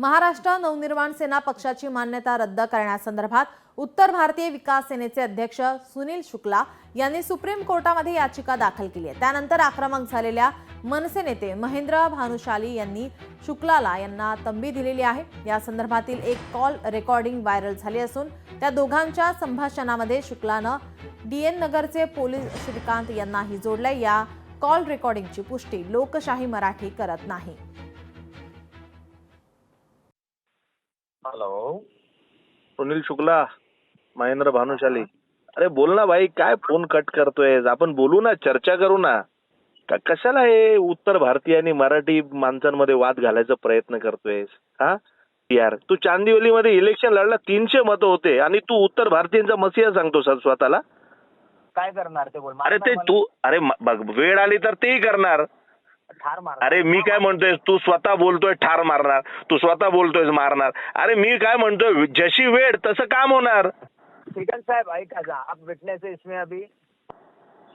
महाराष्ट्र नवनिर्माण सेना पक्षाची मान्यता रद्द करण्यासंदर्भात उत्तर भारतीय विकास सेनेचे अध्यक्ष सुनील शुक्ला यांनी सुप्रीम कोर्टामध्ये याचिका दाखल केली आहे। त्यानंतर आक्रमक झालेल्या मनसे नेते महेंद्र भानुशाली यांनी शुक्लाला यांना तंबी दिलेली आहे। या संदर्भातील एक कॉल रेकॉर्डिंग व्हायरल झाली असून त्या दोघांच्या संभाषणामध्ये शुक्लानं डीएन नगरचे पोलीस श्रीकांत यांनाही जोडले। या कॉल रेकॉर्डिंगची पुष्टी लोकशाही मराठी करत नाही। हॅलो, सुनील शुक्ला, महेंद्र भानुशाली। अरे बोल ना भाई, काय फोन कट करतोय? आपण बोलू ना, चर्चा करू ना। कशाला हे उत्तर भारतीय आणि मराठी माणसांमध्ये वाद घालायचा प्रयत्न करतोयस? हा यार, तू चांदिवलीमध्ये इलेक्शन लढला, 300 मतं होते आणि तू उत्तर भारतीयांचा मसिहा सांगतो स्वतःला। काय करणार ते बोल। अरे ते तू, अरे बघ, वेळ आली तर तेही करणार। ठार मारणार। अरे मी काय म्हणतोय, तू स्वतः बोलतोय ठार मारणार, तू स्वतः बोलतोय मारणार। अरे मी काय म्हणतोय, जशी वेळ तसं काम होणार। श्रीकांत साहेब ऐका जा, आप विटनेस है इसमें अभी।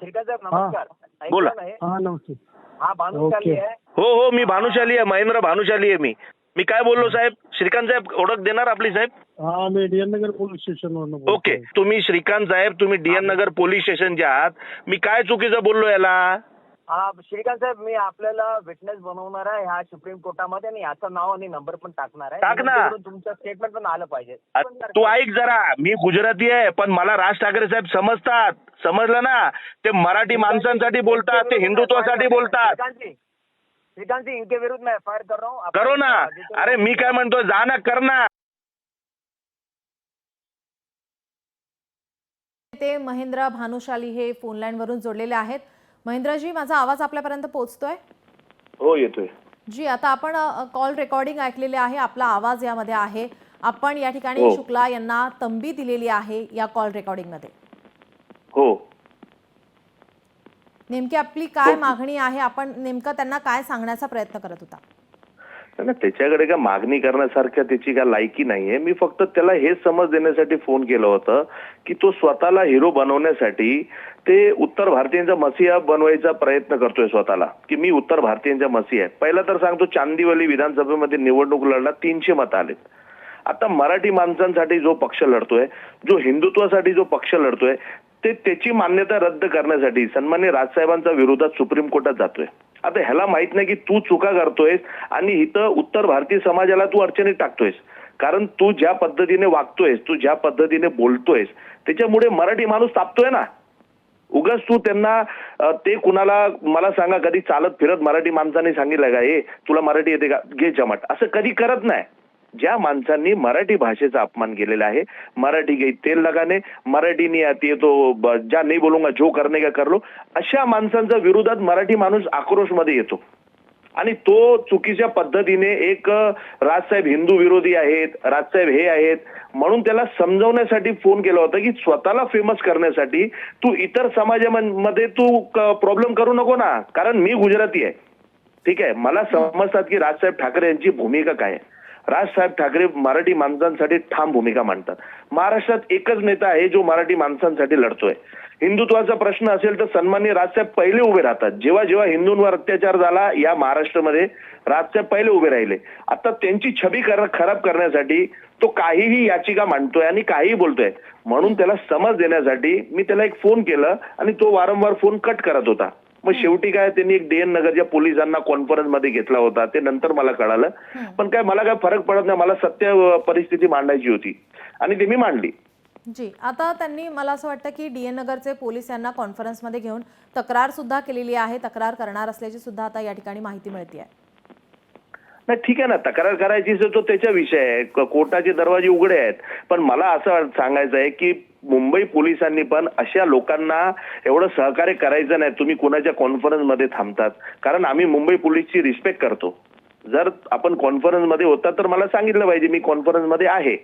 श्रीकांत साहेब नमस्कार। बोला। नमस्ते। हाँ भानुशाली है। हो, मी भानुशाली आहे, महेंद्र भानुशाली आहे। मी काय बोललो साहेब? श्रीकांत साहेब ओळख देणार आपली साहेब? हा, मी डीएन नगर पोलीस स्टेशन। ओके, तुम्ही श्रीकांत साहेब, तुम्ही डीएन नगर पोलीस स्टेशनचे आहात। मी काय चुकीचं बोललो याला? हा श्रीकांत साहेब, मी आपल्याला विटनेस बनवणार आहे ह्या सुप्रीम कोर्टामध्ये आणि याचं नाव आणि नंबर पण टाकणार आहे। टाक ना। जेणेकरून तुमचं स्टेटमेंट पण आलं पाहिजे। तू ऐक जरा, मी गुजराती आहे पण मला राज ठाकरे साहेब समजतात, समजलं ना? ते मराठी माणसांसाठी बोलतात, ते हिंदुत्वासाठी बोलतात। श्रीकांत जी, इनके विरुद्ध मैं एफआईआर कर रहा हूँ। करो ना। अरे मी काय म्हणतोय, जा ना, कर ना। ते महेंद्र भानुशाली हे फोन लाईन वरून जोडलेले आहेत। महेंद्रजी, माझा आवाज आपल्यापर्यंत पोहोचतोय? हो, येतोय जी। आता आपण कॉल रेकॉर्डिंग ऐकलेले आहे, आपला आवाज यामध्ये आहे। आपण या ठिकाणी हो। शुक्ला यांना तंबी दिलेली आहे या कॉल रेकॉर्डिंग मध्ये। हो, नेमकी आपली काय मागणी आहे? आपण नेमकं त्यांना काय सांगण्याचा प्रयत्न करत होता? ना त्याच्याकडे काय मागणी करण्यासारख्या त्याची काय लायकी नाहीये। मी फक्त त्याला हे समज देण्यासाठी फोन केलं होतं की तो स्वतःला हिरो बनवण्यासाठी ते उत्तर भारतीयांचा मसिहा बनवायचा प्रयत्न करतोय स्वतःला, की मी उत्तर भारतीयांचा मसिहा आहे। पहिला तर सांगतो, चांदिवली विधानसभेमध्ये निवडणूक लढला, 300 मतं आलेत। आता मराठी माणसांसाठी जो पक्ष लढतोय, जो हिंदुत्वासाठी जो पक्ष लढतोय, ते त्याची मान्यता रद्द करण्यासाठी सन्माननीय राजसाहेबांच्या विरोधात सुप्रीम कोर्टात जातोय। आता ह्याला माहित नाही की तू चुका करतोयस आणि इथं उत्तर भारतीय समाजाला तू अडचणीत टाकतोयस। कारण तू ज्या पद्धतीने वागतोयस, तू ज्या पद्धतीने बोलतोयस, त्याच्यामुळे मराठी माणूस तापतोय ना। उगाच तू त्यांना ते कुणाला, मला सांगा, कधी चालत फिरत मराठी माणसाने सांगितलं का, ए तुला मराठी येते का, घे जमाट, असं कधी करत नाही। ज्या माणसांनी मराठी भाषेचा अपमान केलेला आहे, मराठी गई तेल लगाने, मराठी नहीं आती है तो ज्या नहीं बोलूंगा जो करने का कर लो, अशा माणसांच्या विरोधात मराठी माणूस आक्रोश मध्ये येतो। आणि तो चुकीच्या पद्धतीने एक राजसाहेब हिंदू विरोधी आहेत, राजसाहेब हे आहेत म्हणून त्याला समजवण्यासाठी फोन केला होता की स्वतःला फेमस करण्यासाठी तू इतर समाजामध्ये तू प्रॉब्लेम करू नको ना। कारण मी गुजराती आहे, ठीक आहे, मला समजतात की राजसाहेब ठाकरे यांची भूमिका काय आहे। राजसाहेब ठाकरे मराठी माणसांसाठी ठाम भूमिका मांडतात। महाराष्ट्रात एकच नेता आहे जो मराठी माणसांसाठी लढतोय। हिंदुत्वाचा प्रश्न असेल तर सन्माननीय राजसाहेब पहिले उभे राहतात। जेव्हा जेव्हा हिंदूंवर अत्याचार झाला या महाराष्ट्रामध्ये, राजसाहेब पहिले उभे राहिले। आता त्यांची छबी खराब करण्यासाठी तो काहीही याचिका मांडतोय आणि काहीही बोलतोय। म्हणून त्याला समज देण्यासाठी मी त्याला एक फोन केलं आणि तो वारंवार फोन कट करत होता। मग शेवटी काय, त्यांनी एक डीएन नगरच्या पोलिसांना कॉन्फरन्स मध्ये घेतला होता, ते नंतर मला कळालं। पण काय, मला काय फरक पडत नाही, मला सत्य परिस्थिती मांडायची होती आणि ती मी मांडली। जी। आता त्यांनी, मला असं वाटतं की डीएन नगरचे पोलीस यांना कॉन्फरन्स मध्ये घेऊन तक्रार सुद्धा केलेली आहे, तक्रार करणार असल्याची सुद्धा आता या ठिकाणी माहिती मिळते आहे। नाही ठीक आहे ना, तक्रार करायची तो त्याच्या विषय आहे, कोर्टाचे दरवाजे उघडे आहेत। पण मला असं सांगायचं आहे की मुंबई पोलिसांनी पण अशा लोकांना एवढं सहकार्य करायचं नाही। तुम्ही कुणाच्या कॉन्फरन्स मध्ये थांबतात, कारण आम्ही मुंबई पोलीसची रिस्पेक्ट करतो। जर आपण कॉन्फरन्स मध्ये होता तर मला सांगितलं पाहिजे मी कॉन्फरन्स मध्ये आहे।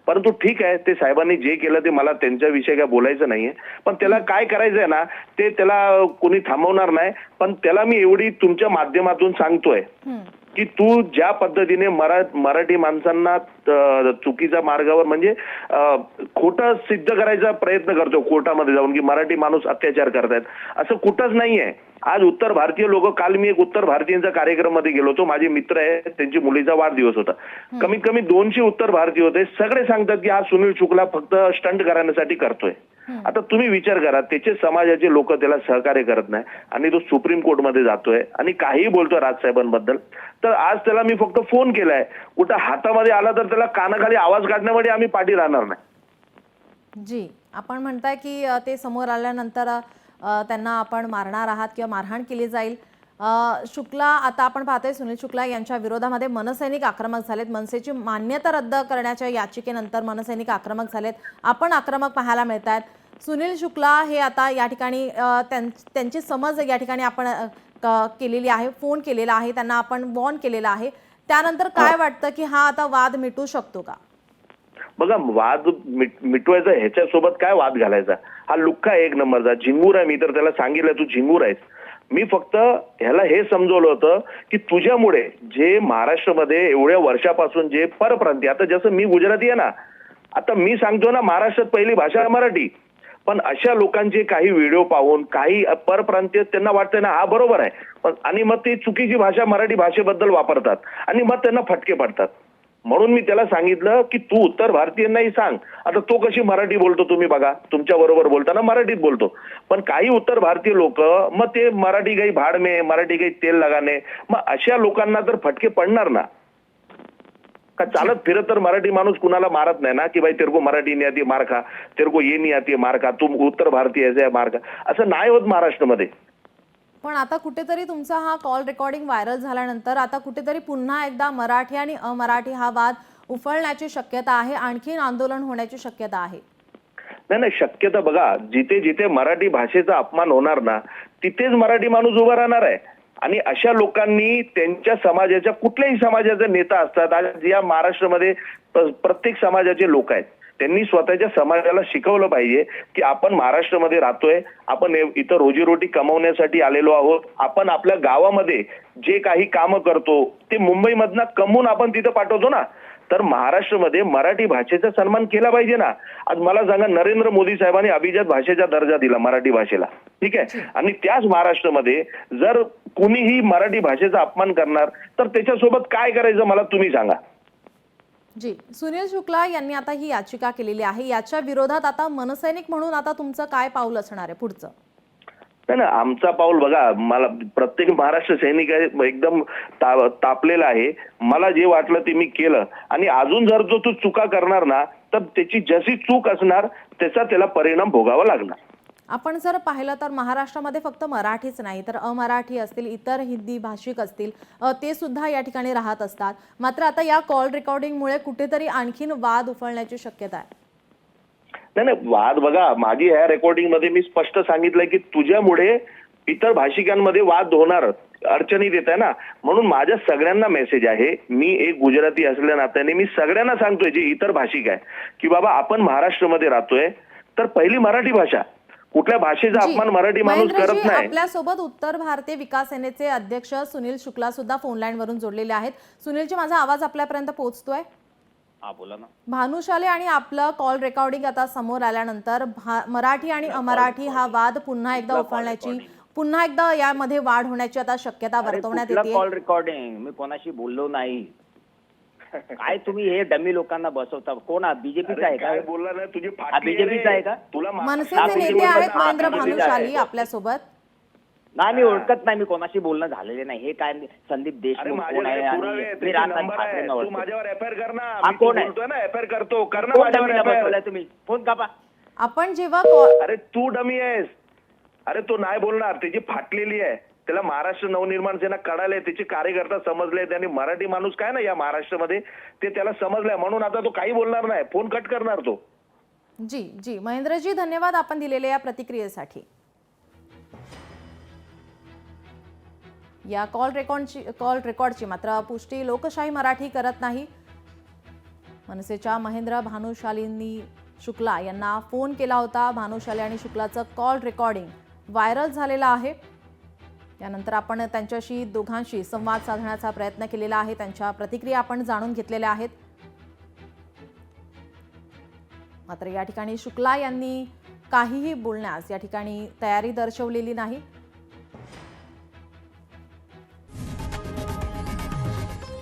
परंतु ठीक आहे, ते साहेबांनी जे केलं ते मला त्यांच्याविषयी काय बोलायचं नाहीये। पण त्याला काय करायचंय ना, ते त्याला कोणी थांबवणार नाही। पण त्याला मी एवढी तुमच्या माध्यमातून सांगतोय की तू ज्या पद्धतीने मराठी माणसांना चुकीच्या मार्गावर म्हणजे खोटं सिद्ध करायचा प्रयत्न करतो कोर्टामध्ये जाऊन की मराठी माणूस अत्याचार करतायत, असं कुठंच नाहीये. आज उत्तर भारतीय लोक, काल मी एक उत्तर भारतीयांचा कार्यक्रम मध्ये गेलो होतो, माझे मित्र आहे, त्यांची मुलीचा वाढदिवस होता. कमीत कमी 200 उत्तर भारतीय होते. सगळे सांगतात की हा सुनील शुक्ला फक्त स्टंट करण्यासाठी करतोय. आता तुम्ही विचार करा, त्याचे समाजाचे लोक त्याला सहकार्य करत नाही आणि तो सुप्रीम कोर्टमध्ये जातोय आणि काही बोलतोय राजसाहेबांबद्दल. तर आज त्याला मी फक्त फोन केलाय, कुठं हातामध्ये आला तर त्याला कानाखाली आवाज काढण्यामध्ये आम्ही पाठी राहणार नाही. जी, आपण म्हणताय की ते समोर आल्यानंतर त्यांना आपण मारणार आहात किंवा मारहाण केली जाईल. शुक्ला, आता आपण पाहतोय सुनील शुक्ला यांच्या विरोधामध्ये मनसैनिक आक्रमक झालेत. मनसेची मान्यता रद्द करण्याच्या याचिकेनंतर मनसैनिक आक्रमक झालेत. आपण आक्रमक पाहायला मिळत आहेत. सुनील शुक्ला हे आता या ठिकाणी त्यांची समज या ठिकाणी आपण केलेली आहे, फोन केलेला आहे, त्यांना आपण वॉर्न केलेला आहे. त्यानंतर काय वाटतं की हा आता वाद मिटू शकतो का? बघा, वाद मिटवायचा ह्याच्यासोबत काय वाद घालायचा? हा लुक्का एक नंबरचा झिंगूर आहे. मी तर त्याला सांगितलं तू झिंगूर आहेस. मी फक्त ह्याला हे समजवलं होतं की तुझ्यामुळे जे महाराष्ट्रामध्ये एवढ्या वर्षापासून जे परप्रांतीय, आता जसं मी गुजराती आहे ना, आता मी सांगतो ना महाराष्ट्रात पहिली भाषा मराठी, पण अशा लोकांचे काही व्हिडिओ पाहून काही परप्रांतीय त्यांना वाटतंय ना हा बरोबर आहे, पण आणि मग ते चुकीची भाषा मराठी भाषेबद्दल वापरतात आणि मग त्यांना फटके पडतात. म्हणून मी त्याला सांगितलं की तू उत्तर भारतीयांनाही सांग. आता तो कशी मराठी बोलतो तुम्ही बघा, तुमच्या बरोबर बोलताना मराठीत बोलतो, पण काही उत्तर भारतीय लोक मग ते मराठी काही भाड में, मराठी काही तेल लगाने, मग अशा लोकांना तर फटके पडणार ना. का चालत फिरत तर मराठी माणूस कुणाला मारत नाही ना की भाई तेरे को मराठी नहीं आती मार खा, तेरे को ये नहीं आती मार खा, तुम उत्तर भारतीय ऐसे मार खा, असं नाही होत महाराष्ट्रामध्ये. पण आता कुठेतरी तुमचा हा कॉल रेकॉर्डिंग व्हायरल झाल्यानंतर आता कुठेतरी पुन्हा एकदा मराठी आणि अमराठी हा वाद उफळण्याची शक्यता आहे, आणखीन आंदोलन होण्याची शक्यता आहे. नाही, शक्यता बघा, जिथे जिथे मराठी भाषेचा अपमान होणार ना तिथेच मराठी माणूस उभा राहणार आहे. आणि अशा लोकांनी त्यांच्या समाजाच्या, कुठल्याही समाजाचे नेता असतात, आज या महाराष्ट्रामध्ये प्रत्येक समाजाचे लोक आहेत, त्यांनी स्वतःच्या समाजाला शिकवलं पाहिजे की आपण महाराष्ट्रामध्ये राहतोय, आपण इथं रोजीरोटी कमवण्यासाठी आलेलो आहोत. आपण आपल्या गावामध्ये जे काही कामं करतो ते मुंबईमधनं कमवून आपण तिथं पाठवतो ना, तर महाराष्ट्रामध्ये मराठी भाषेचा सन्मान केला पाहिजे ना. आज मला सांगा, नरेंद्र मोदी साहेबांनी अभिजात भाषेचा दर्जा दिला मराठी भाषेला, ठीक आहे, आणि त्याच महाराष्ट्रामध्ये जर कुणीही मराठी भाषेचा अपमान करणार तर त्याच्यासोबत काय करायचं मला तुम्ही सांगा. जी, सुनील शुक्ला यांनी आता ही याचिका केलेली आहे, याच्या विरोधात आता मनसैनिक म्हणून आता तुमचं काय पाऊल असणार आहे पुढचं? नाही ना, आमचा पाऊल बघा, मला प्रत्येक महाराष्ट्र सैनिक एकदम तापलेला आहे. मला जे वाटलं ते मी केलं आणि अजून जर जो तू चुका करणार ना तर त्याची जशी चूक असणार त्याचा त्याला परिणाम भोगावा लागणार. आपण जर पाहिलं तर महाराष्ट्रामध्ये फक्त मराठीच नाही तर अमराठी असतील, इतर हिंदी भाषिक असतील, ते सुद्धा या ठिकाणी राहत असतात. मात्र आता या कॉल रेकॉर्डिंगमुळे कुठेतरी आणखीन वाद उफळण्याची शक्यता आहे. नाही, वाद बघा, माझी ह्या रेकॉर्डिंग मध्ये मी स्पष्ट सांगितलंय की तुझ्यामुळे इतर भाषिकांमध्ये वाद होणार, अडचणीत येत आहे ना. म्हणून माझ्या सगळ्यांना मेसेज आहे, मी एक गुजराती असल्या नात्याने मी सगळ्यांना सांगतोय जे इतर भाषिक आहे की बाबा आपण महाराष्ट्रामध्ये राहतोय तर पहिली मराठी भाषा, कुठल्या भाषेचा अपमान मराठी माणूस करत नाही. आपल्यासोबत उत्तर भारतीय विकास सेनेचे अध्यक्ष सुनील शुक्ला सुद्धा फोन लाईन वरून जोडलेले आहेत. सुनीलजी, माझा आवाज आपल्यापर्यंत पोहोचतोय? हा, बोला ना. भानुशाली आणि आपलं कॉल रेकॉर्डिंग आता समोर आल्यानंतर मराठी आणि अमराठी हा वाद पुन्हा एकदा उफाळण्याची, पुन्हा एकदा यामध्ये वाढ होण्याची आता शक्यता वर्तवण्यात येते. कॉल रेकॉर्डिंग मी कोणाशी बोललो नाही. काय तुम्ही हे डमी लोकांना बसवता? कोण बीजेपीचा आहे का? बोलला ना तुझी बीजेपीचा आहे का? तुला मनसेचे नेते आहेत महेंद्र भानुशाली आपल्यासोबत. नाही, मी ओळखत नाही, मी कोणाशी बोलणं झालेले नाही. हे काय संदीप देशमुख कोण आहे आणि मी राजनाथ ठाकरेंना ओळखतो. माझ्यावर एफआयआर कर ना. हा, कोण आहे? बोलतोय ना, एफआयआर करतो, कर ना माझ्यावर एफआयआर. तुम्ही फोन कापा. आपण जेव्हा अरे तू डमी आहेस, अरे तो नाही बोलणार, त्याची फाटलेली आहे. त्याला महाराष्ट्र नवनिर्माण सेना कळाले, त्याचे कार्यकर्ता समजले, त्यांनी मराठी माणूस काय ना या महाराष्ट्रामध्ये ते त्याला समजलंय, म्हणून आता तो काही बोलणार नाही, फोन कट करणार तो. जी महेंद्रजी, धन्यवाद आपण दिलेल्या या प्रतिक्रियेसाठी. या कॉल रेकॉर्डची मात्र पुष्टी लोकशाही मराठी करत नाही. मनसेच्या महेंद्र भानुशालींनी शुक्ला यांना फोन केला होता. भानुशाली आणि शुक्लाचं कॉल रेकॉर्डिंग व्हायरल झालेलं आहे. त्यानंतर आपण त्यांच्याशी दोघांशी संवाद साधण्याचा प्रयत्न केलेला आहे. त्यांच्या प्रतिक्रिया आपण जाणून घेतलेल्या आहेत. मात्र या ठिकाणी शुक्ला यांनी काहीही बोलण्यास या ठिकाणी तयारी दर्शवलेली नाही.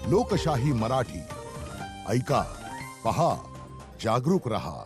लोकशाही मराठी ऐका, पहा, जागरूक रहा.